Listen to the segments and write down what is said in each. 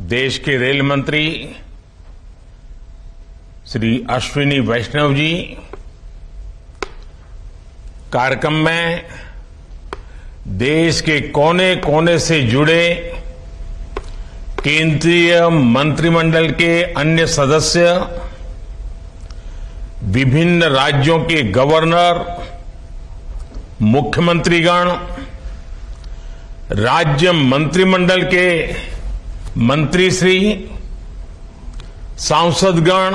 देश के रेल मंत्री श्री अश्विनी वैष्णव जी कार्यक्रम में देश के कोने कोने से जुड़े केंद्रीय मंत्रिमंडल के अन्य सदस्य, विभिन्न राज्यों के गवर्नर, मुख्यमंत्रीगण, राज्य मंत्रिमंडल के मंत्रीश्री, सांसदगण,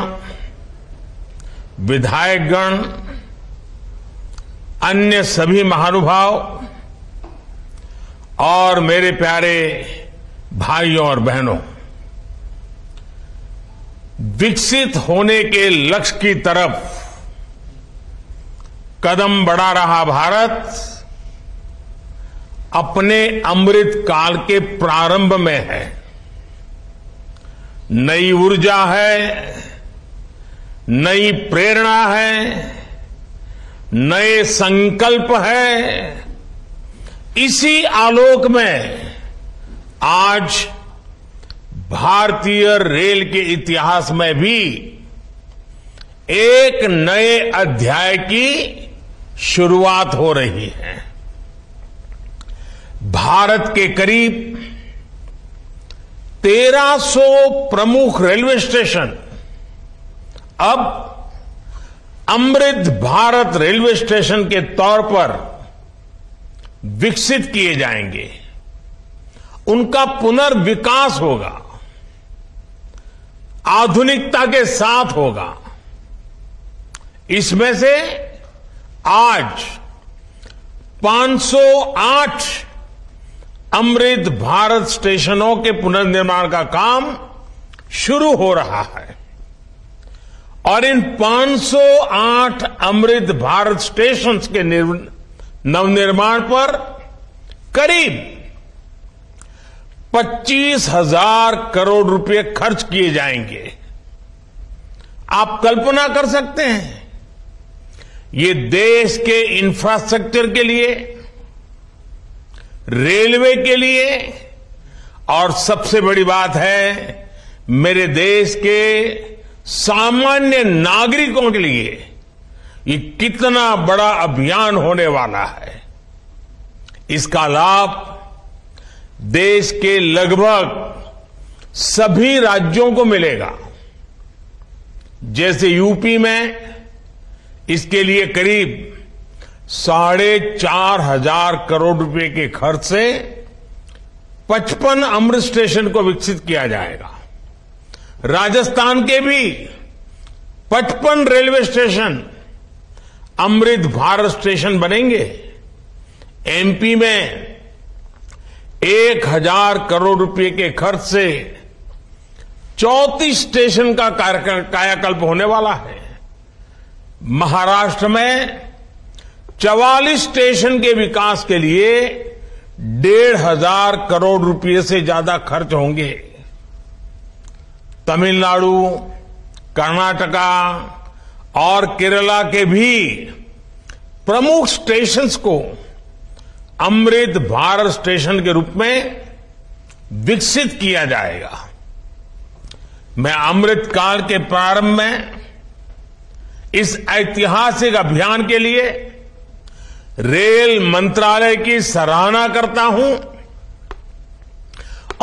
विधायकगण, अन्य सभी महानुभाव और मेरे प्यारे भाइयों और बहनों, विकसित होने के लक्ष्य की तरफ कदम बढ़ा रहा भारत अपने अमृत काल के प्रारंभ में है। नई ऊर्जा है, नई प्रेरणा है, नए संकल्प है। इसी आलोक में आज भारतीय रेल के इतिहास में भी एक नए अध्याय की शुरुआत हो रही है। भारत के करीब 1300 प्रमुख रेलवे स्टेशन अब अमृत भारत रेलवे स्टेशन के तौर पर विकसित किए जाएंगे। उनका पुनर्विकास होगा, आधुनिकता के साथ होगा। इसमें से आज 508 अमृत भारत स्टेशनों के पुनर्निर्माण का काम शुरू हो रहा है और इन 508 अमृत भारत स्टेशन के नवनिर्माण पर करीब 25,000 करोड़ रुपए खर्च किए जाएंगे। आप कल्पना कर सकते हैं, ये देश के इंफ्रास्ट्रक्चर के लिए, रेलवे के लिए और सबसे बड़ी बात है मेरे देश के सामान्य नागरिकों के लिए ये कितना बड़ा अभियान होने वाला है। इसका लाभ देश के लगभग सभी राज्यों को मिलेगा। जैसे यूपी में इसके लिए करीब 4,500 करोड़ रुपए के खर्च से 55 अमृत स्टेशन को विकसित किया जाएगा। राजस्थान के भी 55 railway station Amrit Bharat station बनेंगे। एमपी में 1,000 करोड़ रुपए के खर्च से 34 स्टेशन का कायाकल्प होने वाला है। महाराष्ट्र में 44 स्टेशन के विकास के लिए 1,500 करोड़ रुपए से ज्यादा खर्च होंगे। तमिलनाडु, कर्नाटका और केरला के भी प्रमुख स्टेशंस को अमृत भारत स्टेशन के रूप में विकसित किया जाएगा। मैं अमृत काल के प्रारंभ में इस ऐतिहासिक अभियान के लिए रेल मंत्रालय की सराहना करता हूं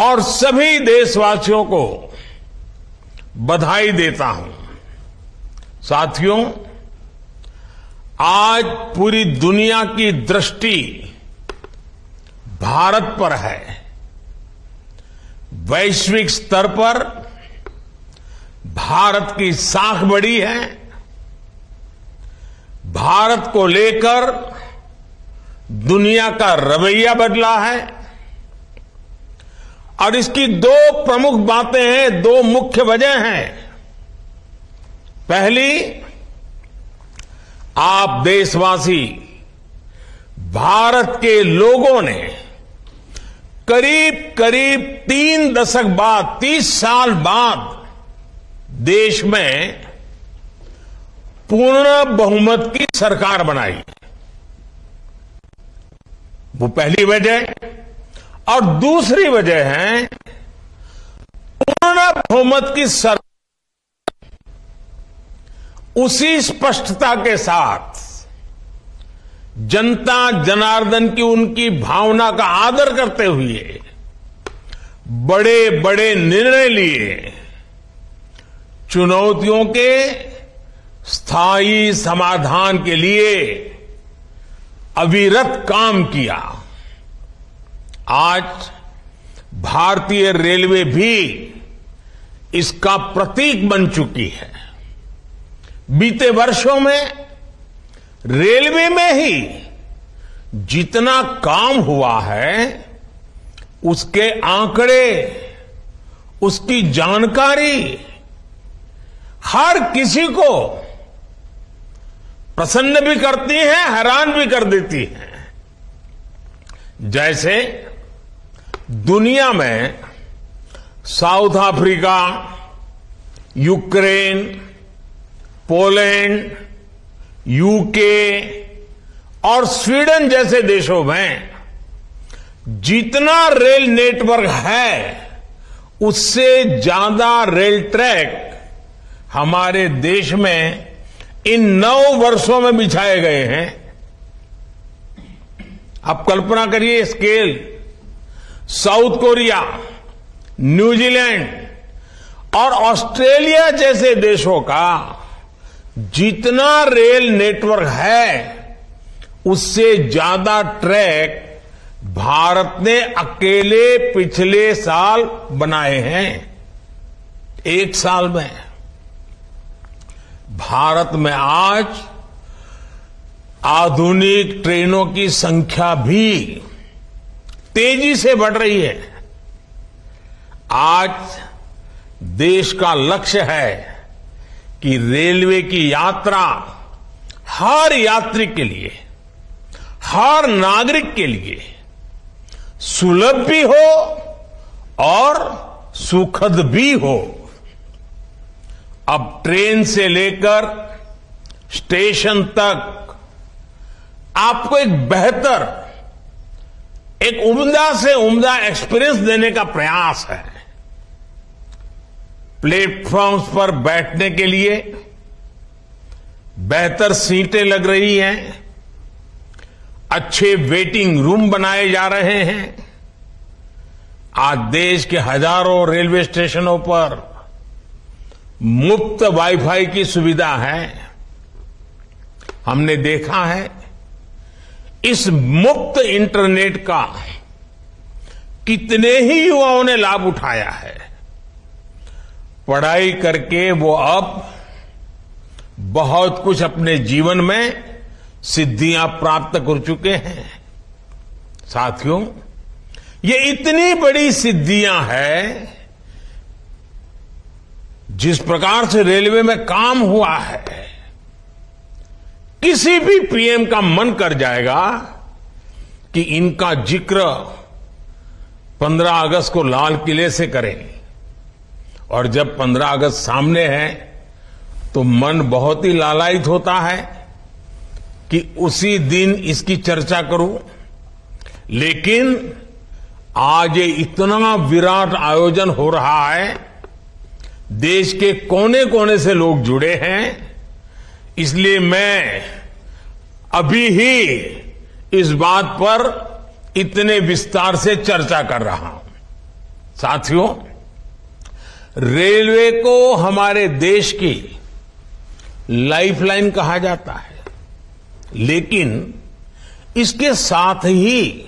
और सभी देशवासियों को बधाई देता हूं। साथियों, आज पूरी दुनिया की दृष्टि भारत पर है। वैश्विक स्तर पर भारत की साख बढ़ी है। भारत को लेकर दुनिया का रवैया बदला है और इसकी दो प्रमुख बातें हैं, दो मुख्य वजह हैं। पहली, आप देशवासी, भारत के लोगों ने करीब करीब 3 दशक बाद, 30 साल बाद देश में पूर्ण बहुमत की सरकार बनाई। वो पहली वजह। और दूसरी वजह है बहुमत की उसी स्पष्टता के साथ जनता जनार्दन की उनकी भावना का आदर करते हुए बड़े बड़े निर्णय लिए, चुनौतियों के स्थायी समाधान के लिए अविरत काम किया। आज भारतीय रेलवे भी इसका प्रतीक बन चुकी है। बीते वर्षों में रेलवे में ही जितना काम हुआ है, उसके आंकड़े, उसकी जानकारी हर किसी को प्रसन्न भी करती है, हैरान भी कर देती है। जैसे दुनिया में south Africa, Ukraine, Poland, UK और स्वीडन जैसे देशों में जितना रेल नेटवर्क है, उससे ज्यादा रेल ट्रैक हमारे देश में इन 9 वर्षों में बिछाए गए हैं। आप कल्पना करिए स्केल। साउथ कोरिया, न्यूजीलैंड और ऑस्ट्रेलिया जैसे देशों का जितना रेल नेटवर्क है, उससे ज्यादा ट्रैक भारत ने अकेले पिछले साल बनाए हैं। 1 साल में भारत में आज आधुनिक ट्रेनों की संख्या भी तेजी से बढ़ रही है। आज देश का लक्ष्य है कि रेलवे की यात्रा हर यात्री के लिए, हर नागरिक के लिए सुलभ भी हो और सुखद भी हो। अब ट्रेन से लेकर स्टेशन तक आपको एक बेहतर, एक उम्दा से उम्दा एक्सपीरियंस देने का प्रयास है। प्लेटफॉर्म्स पर बैठने के लिए बेहतर सीटें लग रही हैं, अच्छे वेटिंग रूम बनाए जा रहे हैं। आज देश के हजारों रेलवे स्टेशनों पर मुफ्त वाईफाई की सुविधा है। हमने देखा है इस मुफ्त इंटरनेट का कितने ही युवाओं ने लाभ उठाया है। पढ़ाई करके वो अब बहुत कुछ अपने जीवन में सिद्धियां प्राप्त कर चुके हैं। साथियों, ये इतनी बड़ी सिद्धियां हैं, जिस प्रकार से रेलवे में काम हुआ है, किसी भी पीएम का मन कर जाएगा कि इनका जिक्र 15 अगस्त को लाल किले से करें। और जब 15 अगस्त सामने है तो मन बहुत ही लालायित होता है कि उसी दिन इसकी चर्चा करूं। लेकिन आज ये इतना विराट आयोजन हो रहा है, देश के कोने कोने से लोग जुड़े हैं, इसलिए मैं अभी ही इस बात पर इतने विस्तार से चर्चा कर रहा हूं। साथियों, रेलवे को हमारे देश की लाइफलाइन कहा जाता है, लेकिन इसके साथ ही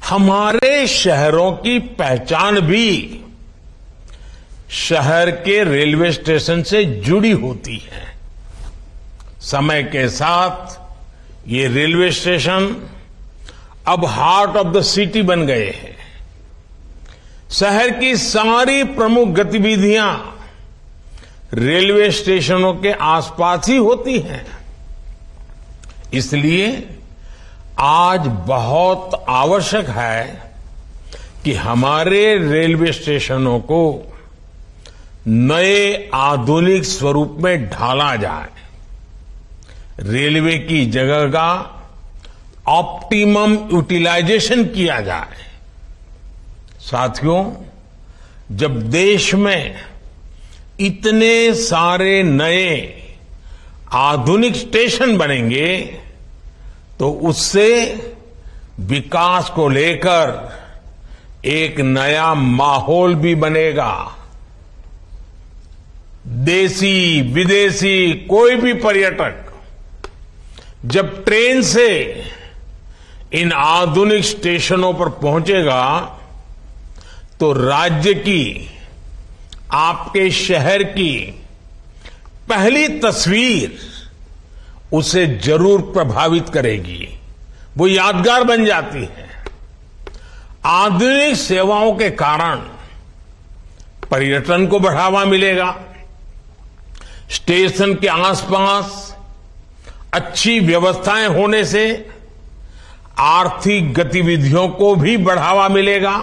हमारे शहरों की पहचान भी शहर के रेलवे स्टेशन से जुड़ी होती है। समय के साथ ये रेलवे स्टेशन अब हार्ट ऑफ द सिटी बन गए हैं। शहर की सारी प्रमुख गतिविधियां रेलवे स्टेशनों के आसपास ही होती हैं। इसलिए आज बहुत आवश्यक है कि हमारे रेलवे स्टेशनों को नए आधुनिक स्वरूप में ढाला जाए। रेलवे की जगह का ऑप्टिमम यूटिलाइजेशन किया जाए। साथियों, जब देश में इतने सारे नए आधुनिक स्टेशन बनेंगे तो उससे विकास को लेकर एक नया माहौल भी बनेगा। देसी विदेशी कोई भी पर्यटक जब ट्रेन से इन आधुनिक स्टेशनों पर पहुंचेगा तो राज्य की, आपके शहर की पहली तस्वीर उसे जरूर प्रभावित करेगी, वो यादगार बन जाती है। आधुनिक सेवाओं के कारण पर्यटन को बढ़ावा मिलेगा। स्टेशन के आसपास अच्छी व्यवस्थाएं होने से आर्थिक गतिविधियों को भी बढ़ावा मिलेगा।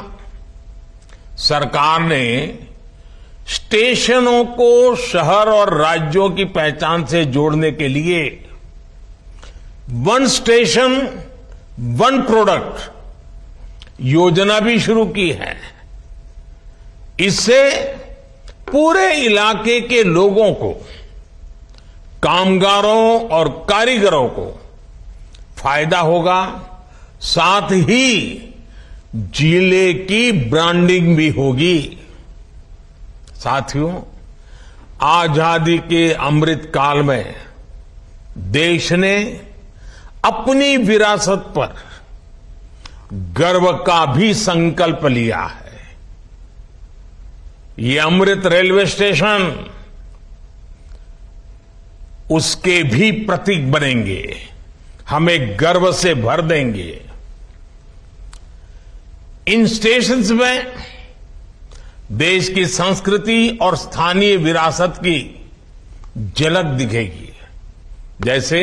सरकार ने स्टेशनों को शहर और राज्यों की पहचान से जोड़ने के लिए वन स्टेशन वन प्रोडक्ट योजना भी शुरू की है। इससे पूरे इलाके के लोगों को, कामगारों और कारीगरों को फायदा होगा, साथ ही जिले की ब्रांडिंग भी होगी। साथियों, आजादी के अमृत काल में देश ने अपनी विरासत पर गर्व का भी संकल्प लिया है। ये अमृत रेलवे स्टेशन उसके भी प्रतीक बनेंगे, हमें गर्व से भर देंगे। इन स्टेशंस में देश की संस्कृति और स्थानीय विरासत की झलक दिखेगी। जैसे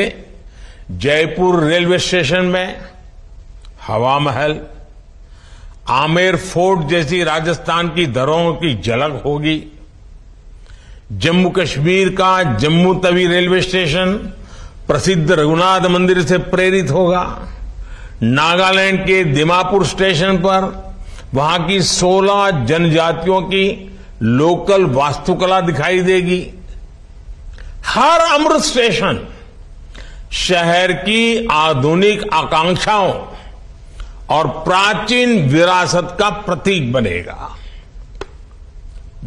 जयपुर रेलवे स्टेशन में हवा महल, आमेर फोर्ट जैसी राजस्थान की धरोहरों की झलक होगी। जम्मू कश्मीर का जम्मू तवी रेलवे स्टेशन प्रसिद्ध रघुनाथ मंदिर से प्रेरित होगा। नागालैंड के दिमापुर स्टेशन पर वहां की 16 जनजातियों की लोकल वास्तुकला दिखाई देगी। हर अमृत स्टेशन शहर की आधुनिक आकांक्षाओं और प्राचीन विरासत का प्रतीक बनेगा।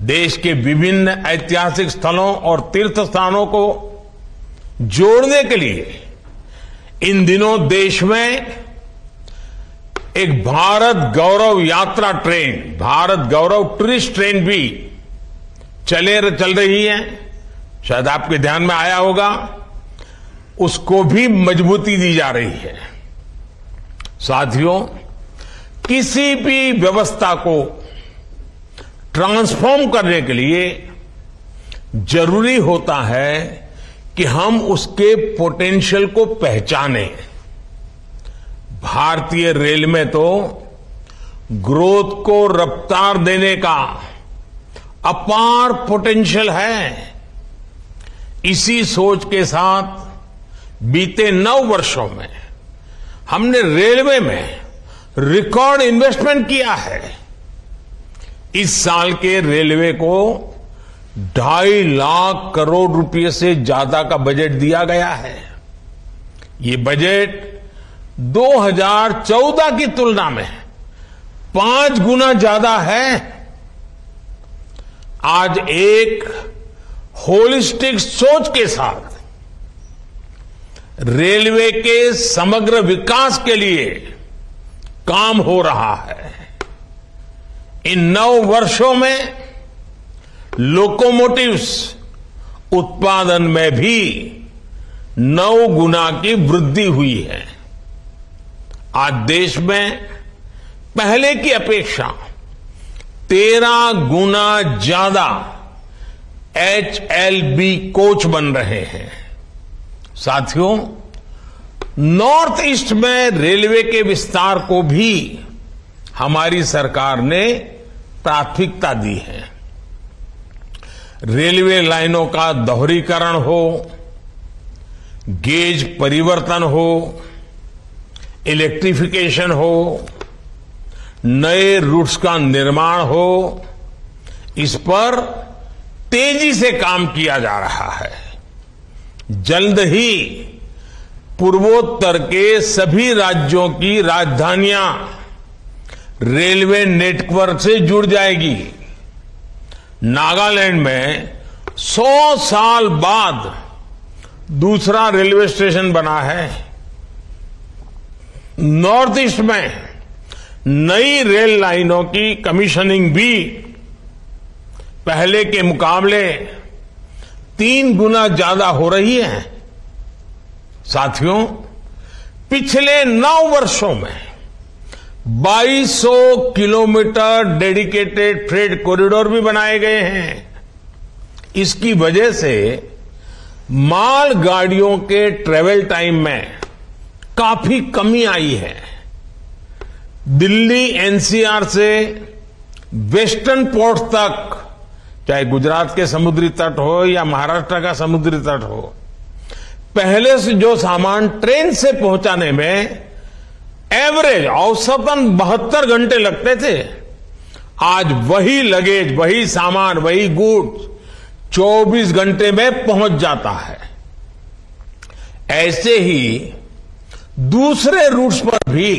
देश के विभिन्न ऐतिहासिक स्थलों और तीर्थ स्थानों को जोड़ने के लिए इन दिनों देश में एक भारत गौरव यात्रा ट्रेन, भारत गौरव टूरिस्ट ट्रेन भी चल रही है। शायद आपके ध्यान में आया होगा, उसको भी मजबूती दी जा रही है। साथियों, किसी भी व्यवस्था को ट्रांसफॉर्म करने के लिए जरूरी होता है कि हम उसके पोटेंशियल को पहचानें। भारतीय रेल में तो ग्रोथ को रफ्तार देने का अपार पोटेंशियल है। इसी सोच के साथ बीते 9 वर्षों में हमने रेलवे में रिकॉर्ड इन्वेस्टमेंट किया है। इस साल के रेलवे को 2.5 लाख करोड़ रुपए से ज्यादा का बजट दिया गया है। ये बजट 2014 की तुलना में 5 गुना ज्यादा है। आज एक होलिस्टिक सोच के साथ रेलवे के समग्र विकास के लिए काम हो रहा है। इन 9 वर्षों में लोकोमोटिव्स उत्पादन में भी 9 गुना की वृद्धि हुई है। आज देश में पहले की अपेक्षा 13 गुना ज्यादा HLB कोच बन रहे हैं। साथियों, नॉर्थ ईस्ट में रेलवे के विस्तार को भी हमारी सरकार ने प्राथमिकता दी है। रेलवे लाइनों का दोहरीकरण हो, गेज परिवर्तन हो, इलेक्ट्रिफिकेशन हो, नए रूट्स का निर्माण हो, इस पर तेजी से काम किया जा रहा है। जल्द ही पूर्वोत्तर के सभी राज्यों की राजधानियां रेलवे नेटवर्क से जुड़ जाएगी। नागालैंड में 100 साल बाद दूसरा रेलवे स्टेशन बना है। नॉर्थ ईस्ट में नई रेल लाइनों की कमीशनिंग भी पहले के मुकाबले 3 गुना ज्यादा हो रही है। साथियों, पिछले 9 वर्षों में 2200 किलोमीटर डेडिकेटेड फ्रेट कॉरिडोर भी बनाए गए हैं। इसकी वजह से माल गाड़ियों के ट्रेवल टाइम में काफी कमी आई है। दिल्ली एनसीआर से वेस्टर्न पोर्ट तक, चाहे गुजरात के समुद्री तट हो या महाराष्ट्र का समुद्री तट हो, पहले से जो सामान ट्रेन से पहुंचाने में एवरेज औसतन 72 घंटे लगते थे, आज वही लगेज, वही सामान, वही गुड्स 24 घंटे में पहुंच जाता है। ऐसे ही दूसरे रूट्स पर भी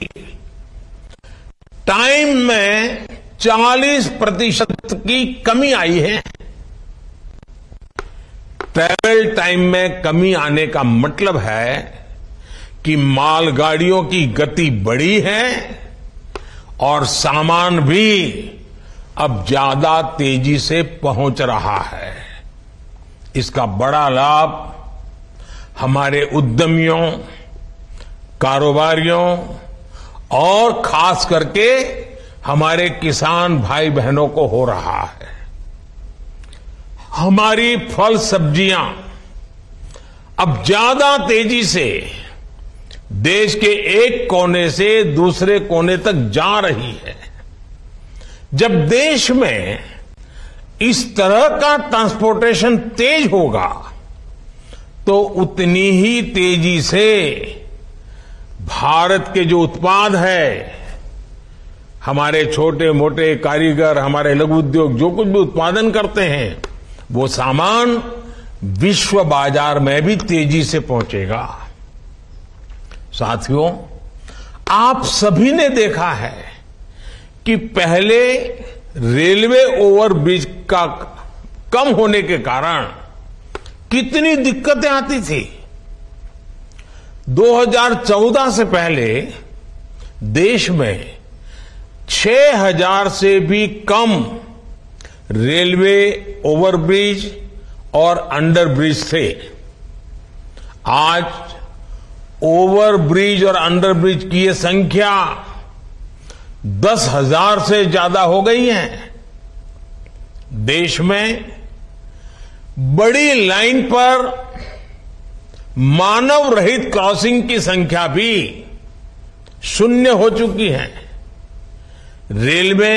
टाइम में 40% की कमी आई है। ट्रैवल टाइम में कमी आने का मतलब है कि मालगाड़ियों की गति बढ़ी है और सामान भी अब ज्यादा तेजी से पहुंच रहा है। इसका बड़ा लाभ हमारे उद्यमियों, कारोबारियों और खास करके हमारे किसान भाई बहनों को हो रहा है। हमारी फल सब्जियां अब ज्यादा तेजी से देश के एक कोने से दूसरे कोने तक जा रही है। जब देश में इस तरह का ट्रांसपोर्टेशन तेज होगा तो उतनी ही तेजी से भारत के जो उत्पाद है, हमारे छोटे मोटे कारीगर, हमारे लघु उद्योग जो कुछ भी उत्पादन करते हैं, वो सामान विश्व बाजार में भी तेजी से पहुंचेगा। साथियों, आप सभी ने देखा है कि पहले रेलवे ओवरब्रिज का कम होने के कारण कितनी दिक्कतें आती थी। 2014 से पहले देश में 6000 से भी कम रेलवे ओवरब्रिज और अंडरब्रिज थे। आज ओवरब्रिज और अंडरब्रिज की ये संख्या 10,000 से ज्यादा हो गई है। देश में बड़ी लाइन पर मानव रहित क्रॉसिंग की संख्या भी 0 हो चुकी है। रेलवे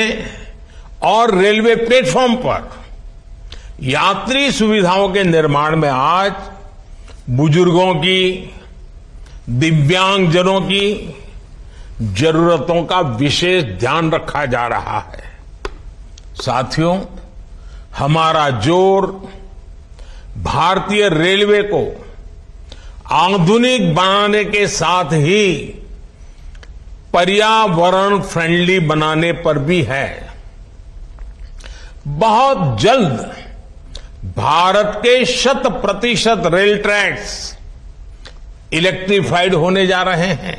और रेलवे प्लेटफॉर्म पर यात्री सुविधाओं के निर्माण में आज बुजुर्गों की, दिव्यांगजनों की जरूरतों का विशेष ध्यान रखा जा रहा है। साथियों, हमारा जोर भारतीय रेलवे को आधुनिक बनाने के साथ ही पर्यावरण फ्रेंडली बनाने पर भी है। बहुत जल्द भारत के 100% रेल ट्रैक्स इलेक्ट्रीफाइड होने जा रहे हैं।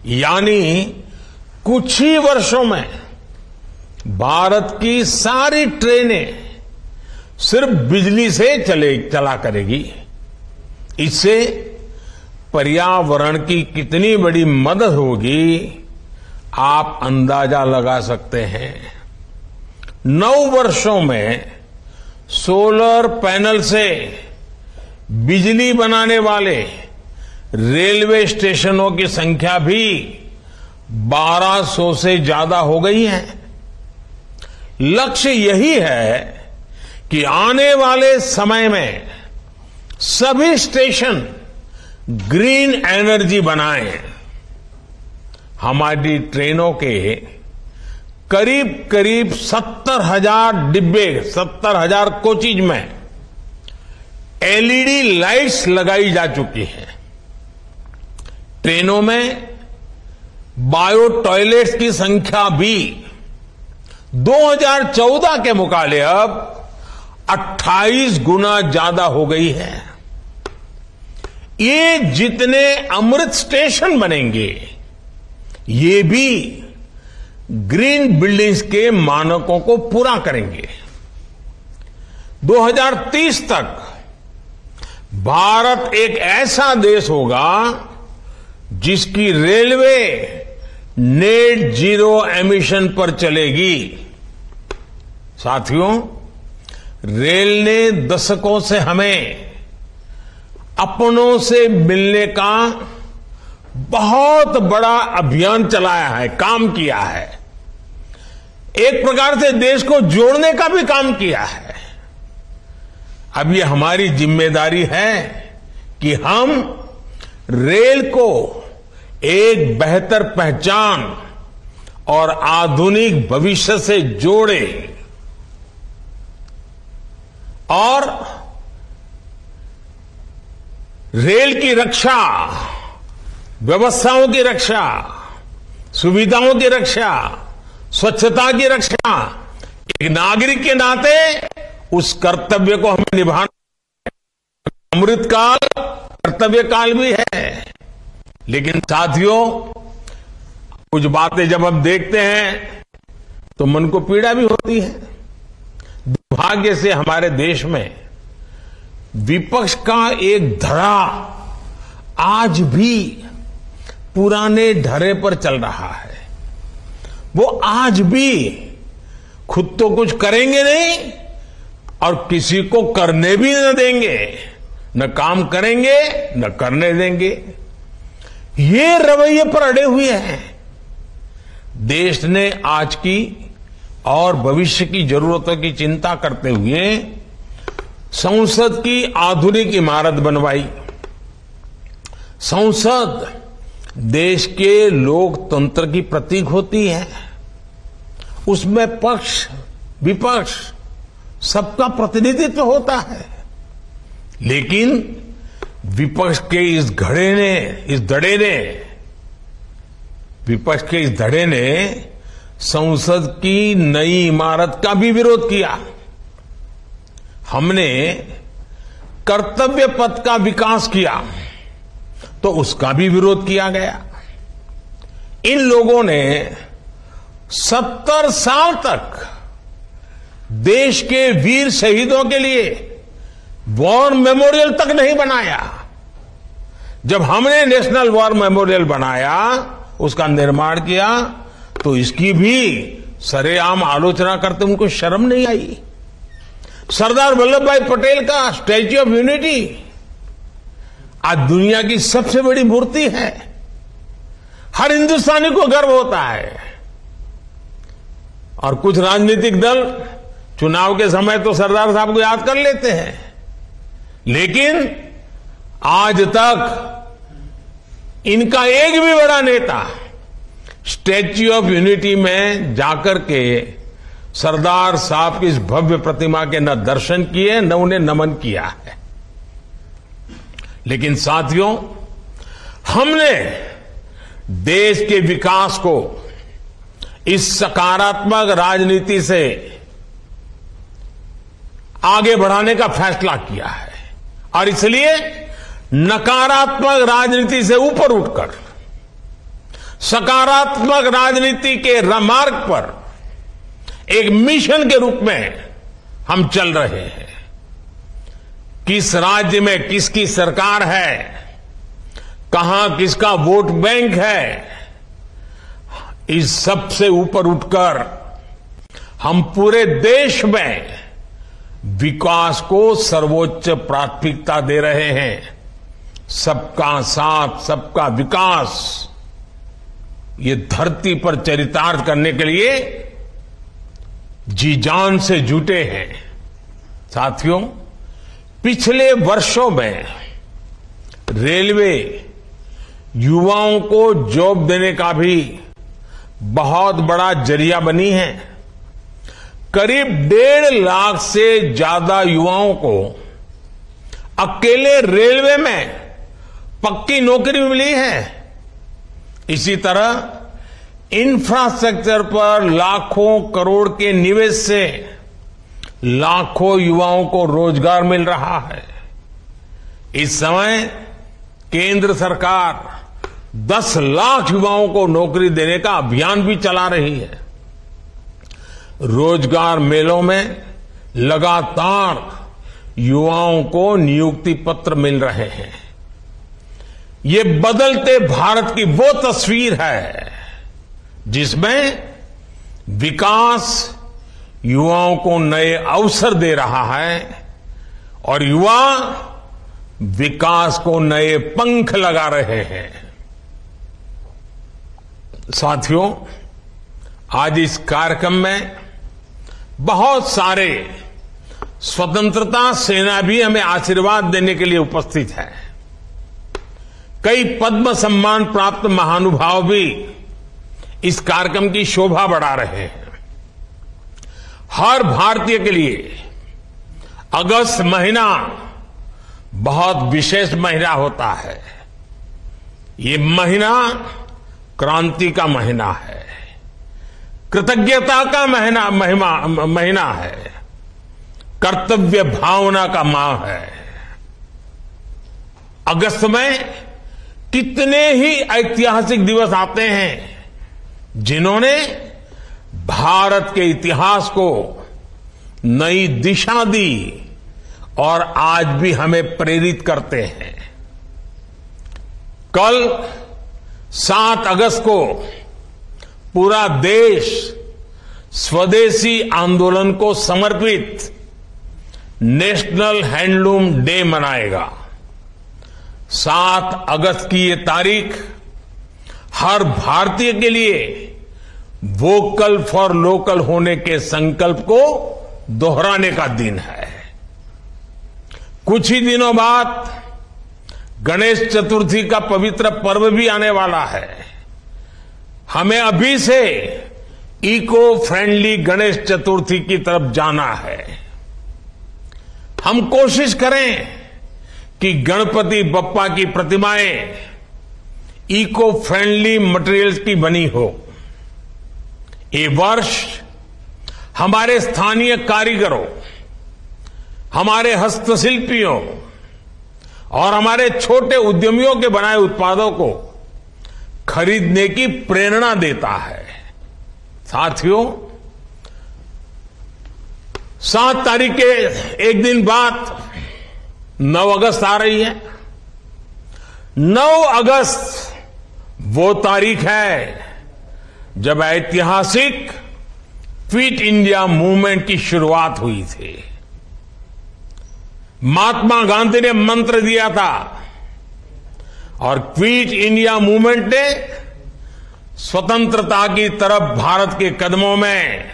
यानी कुछ ही वर्षों में भारत की सारी ट्रेनें सिर्फ बिजली से चला करेगी। इससे पर्यावरण की कितनी बड़ी मदद होगी, आप अंदाजा लगा सकते हैं। 9 वर्षों में सोलर पैनल से बिजली बनाने वाले रेलवे स्टेशनों की संख्या भी 1200 से ज्यादा हो गई है। लक्ष्य यही है कि आने वाले समय में सभी स्टेशन ग्रीन एनर्जी बनाएं। हमारी ट्रेनों के करीब करीब 70,000 डिब्बे, 70,000 कोचीज में एलईडी लाइट्स लगाई जा चुकी हैं। ट्रेनों में बायो टॉयलेट्स की संख्या भी 2014 के मुकाबले अब 28 गुना ज्यादा हो गई है। ये जितने अमृत स्टेशन बनेंगे, ये भी ग्रीन बिल्डिंग्स के मानकों को पूरा करेंगे। 2030 तक भारत एक ऐसा देश होगा जिसकी रेलवे नेट जीरो एमिशन पर चलेगी। साथियों, रेल ने दशकों से हमें अपनों से मिलने का बहुत बड़ा अभियान चलाया है, काम किया है। एक प्रकार से देश को जोड़ने का भी काम किया है। अब ये हमारी जिम्मेदारी है कि हम रेल को एक बेहतर पहचान और आधुनिक भविष्य से जोड़ें और रेल की रक्षा, व्यवस्थाओं की रक्षा, सुविधाओं की रक्षा, स्वच्छता की रक्षा, एक नागरिक के नाते उस कर्तव्य को हमें निभाना। अमृतकाल कर्तव्य काल भी है। लेकिन साथियों, कुछ बातें जब हम देखते हैं तो मन को पीड़ा भी होती है। दुर्भाग्य से हमारे देश में विपक्ष का एक धड़ा आज भी पुराने ढर्रे पर चल रहा है। वो आज भी खुद तो कुछ करेंगे नहीं और किसी को करने भी न देंगे, न काम करेंगे न करने देंगे। ये रवैये पर अड़े हुए हैं। देश ने आज की और भविष्य की जरूरतों की चिंता करते हुए संसद की आधुनिक इमारत बनवाई। संसद देश के लोकतंत्र की प्रतीक होती है। उसमें पक्ष विपक्ष सबका प्रतिनिधित्व होता है। लेकिन विपक्ष के इस धड़े ने संसद की नई इमारत का भी विरोध किया। हमने कर्तव्य पथ का विकास किया तो उसका भी विरोध किया गया। इन लोगों ने 70 साल तक देश के वीर शहीदों के लिए वॉर मेमोरियल तक नहीं बनाया। जब हमने नेशनल वॉर मेमोरियल बनाया, उसका निर्माण किया, तो इसकी भी सरेआम आलोचना करते उनको शर्म नहीं आई। सरदार वल्लभ भाई पटेल का स्टैच्यू ऑफ यूनिटी आज दुनिया की सबसे बड़ी मूर्ति है। हर हिंदुस्तानी को गर्व होता है। और कुछ राजनीतिक दल चुनाव के समय तो सरदार साहब को याद कर लेते हैं, लेकिन आज तक इनका एक भी बड़ा नेता स्टैच्यू ऑफ यूनिटी में जाकर के सरदार साहब की इस भव्य प्रतिमा के न दर्शन किए न उन्हें नमन किया है। लेकिन साथियों, हमने देश के विकास को इस सकारात्मक राजनीति से आगे बढ़ाने का फैसला किया है और इसलिए नकारात्मक राजनीति से ऊपर उठकर सकारात्मक राजनीति के मार्ग पर एक मिशन के रूप में हम चल रहे हैं। किस राज्य में किसकी सरकार है, कहां किसका वोट बैंक है, इस सब से ऊपर उठकर हम पूरे देश में विकास को सर्वोच्च प्राथमिकता दे रहे हैं। सबका साथ सबका विकास, ये धरती पर चरितार्थ करने के लिए जी जान से जुटे हैं। साथियों, पिछले वर्षों में रेलवे युवाओं को जॉब देने का भी बहुत बड़ा जरिया बनी है। करीब 1.5 लाख से ज्यादा युवाओं को अकेले रेलवे में पक्की नौकरी मिली है। इसी तरह इंफ्रास्ट्रक्चर पर लाखों करोड़ के निवेश से लाखों युवाओं को रोजगार मिल रहा है। इस समय केंद्र सरकार 10 लाख युवाओं को नौकरी देने का अभियान भी चला रही है। रोजगार मेलों में लगातार युवाओं को नियुक्ति पत्र मिल रहे हैं। ये बदलते भारत की वो तस्वीर है जिसमें विकास युवाओं को नए अवसर दे रहा है और युवा विकास को नए पंख लगा रहे हैं। साथियों, आज इस कार्यक्रम में बहुत सारे स्वतंत्रता सेना भी हमें आशीर्वाद देने के लिए उपस्थित है। कई पद्म सम्मान प्राप्त महानुभाव भी इस कार्यक्रम की शोभा बढ़ा रहे हैं। हर भारतीय के लिए अगस्त महीना बहुत विशेष महीना होता है। ये महीना क्रांति का महीना है, कृतज्ञता का महीना है, कर्तव्य भावना का माह है। अगस्त में कितने ही ऐतिहासिक दिवस आते हैं जिन्होंने भारत के इतिहास को नई दिशा दी और आज भी हमें प्रेरित करते हैं। कल 7 अगस्त को पूरा देश स्वदेशी आंदोलन को समर्पित नेशनल हैंडलूम डे मनाएगा। 7 अगस्त की ये तारीख हर भारतीय के लिए वोकल फॉर लोकल होने के संकल्प को दोहराने का दिन है। कुछ ही दिनों बाद गणेश चतुर्थी का पवित्र पर्व भी आने वाला है। हमें अभी से इको फ्रेंडली गणेश चतुर्थी की तरफ जाना है। हम कोशिश करें कि गणपति बप्पा की प्रतिमाएं इको फ्रेंडली मटेरियल्स की बनी हो। ये वर्ष हमारे स्थानीय कारीगरों, हमारे हस्तशिल्पियों और हमारे छोटे उद्यमियों के बनाए उत्पादों को खरीदने की प्रेरणा देता है। साथियों, 7 तारीख के एक दिन बाद 9 अगस्त आ रही है। 9 अगस्त वो तारीख है जब ऐतिहासिक फिट इंडिया मूवमेंट की शुरुआत हुई थी। महात्मा गांधी ने मंत्र दिया था और क्विट इंडिया मूवमेंट ने स्वतंत्रता की तरफ भारत के कदमों में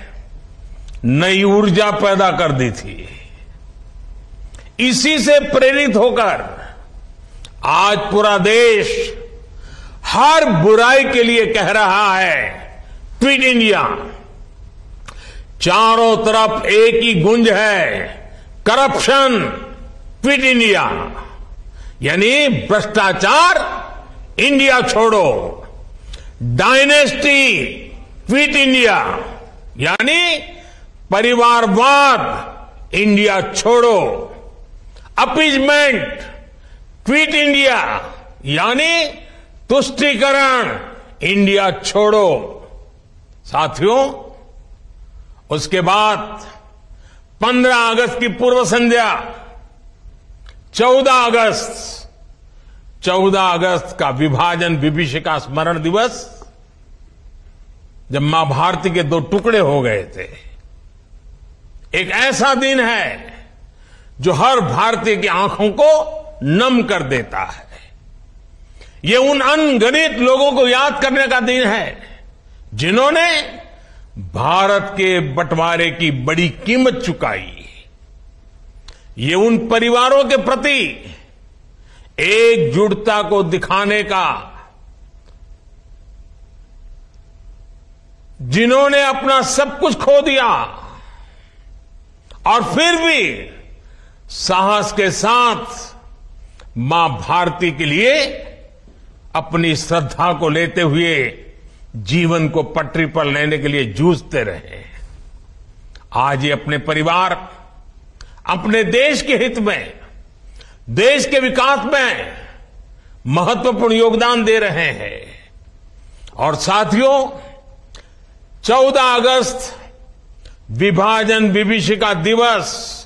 नई ऊर्जा पैदा कर दी थी। इसी से प्रेरित होकर आज पूरा देश हर बुराई के लिए कह रहा है क्विट इंडिया। चारों तरफ एक ही गूंज है, करप्शन क्विट इंडिया, यानी भ्रष्टाचार इंडिया छोड़ो, डायनेस्टी क्विट इंडिया, यानी परिवारवाद इंडिया छोड़ो, अपीजमेंट क्विट इंडिया, यानी तुष्टीकरण इंडिया छोड़ो। साथियों, उसके बाद 15 अगस्त की पूर्व संध्या 14 अगस्त का विभाजन विभीषिका स्मरण दिवस, जब मां भारती के 2 टुकड़े हो गए थे। एक ऐसा दिन है जो हर भारतीय की आंखों को नम कर देता है। ये उन अनगिनत लोगों को याद करने का दिन है जिन्होंने भारत के बंटवारे की बड़ी कीमत चुकाई। ये उन परिवारों के प्रति एकजुटता को दिखाने का जिन्होंने अपना सब कुछ खो दिया और फिर भी साहस के साथ मां भारती के लिए अपनी श्रद्धा को लेते हुए जीवन को पटरी पर लेने के लिए जूझते रहे। आज ये अपने परिवार, अपने देश के हित में, देश के विकास में महत्वपूर्ण योगदान दे रहे हैं। और साथियों, 14 अगस्त विभाजन विभीषिका दिवस,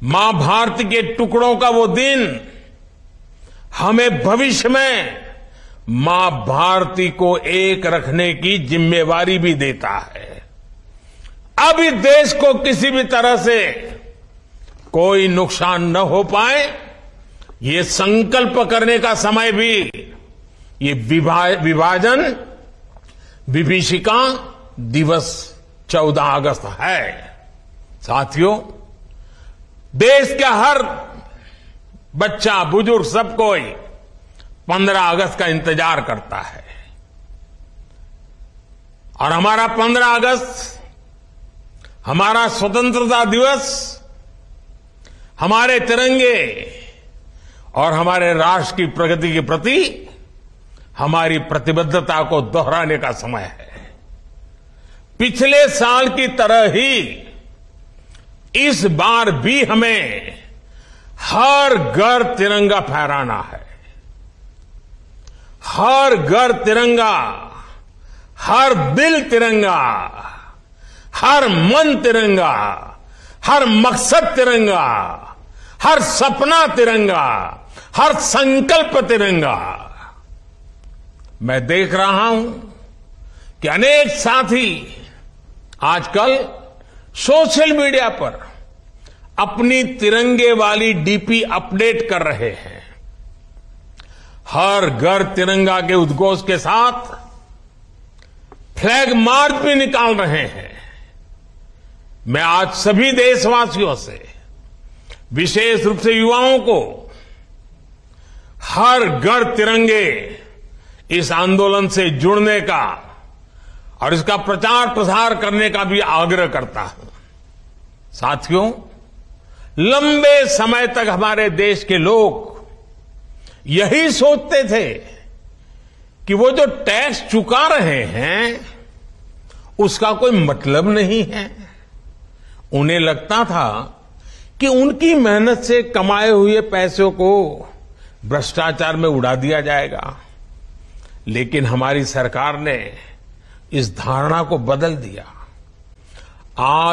मां भारती के टुकड़ों का वो दिन हमें भविष्य में मां भारती को एक रखने की जिम्मेवारी भी देता है। अब इस देश को किसी भी तरह से कोई नुकसान न हो पाए, ये संकल्प करने का समय भी ये विभाजन विभीषिका दिवस 14 अगस्त है। साथियों, देश का हर बच्चा, बुजुर्ग, सब कोई 15 अगस्त का इंतजार करता है। और हमारा 15 अगस्त, हमारा स्वतंत्रता दिवस, हमारे तिरंगे और हमारे राष्ट्र की प्रगति के प्रति हमारी प्रतिबद्धता को दोहराने का समय है। पिछले साल की तरह ही इस बार भी हमें हर घर तिरंगा फहराना है। हर घर तिरंगा, हर दिल तिरंगा, हर मन तिरंगा, हर मकसद तिरंगा, हर सपना तिरंगा, हर संकल्प तिरंगा। मैं देख रहा हूं कि अनेक साथी आजकल सोशल मीडिया पर अपनी तिरंगे वाली डीपी अपडेट कर रहे हैं। हर घर तिरंगा के उद्घोष के साथ फ्लैग मार्च भी निकाल रहे हैं। मैं आज सभी देशवासियों से, विशेष रूप से युवाओं को, हर घर तिरंगे इस आंदोलन से जुड़ने का और इसका प्रचार प्रसार करने का भी आग्रह करता हूं। साथियों, लंबे समय तक हमारे देश के लोग यही सोचते थे कि वो जो टैक्स चुका रहे हैं उसका कोई मतलब नहीं है। उन्हें लगता था कि उनकी मेहनत से कमाए हुए पैसों को भ्रष्टाचार में उड़ा दिया जाएगा। लेकिन हमारी सरकार ने इस धारणा को बदल दिया। आज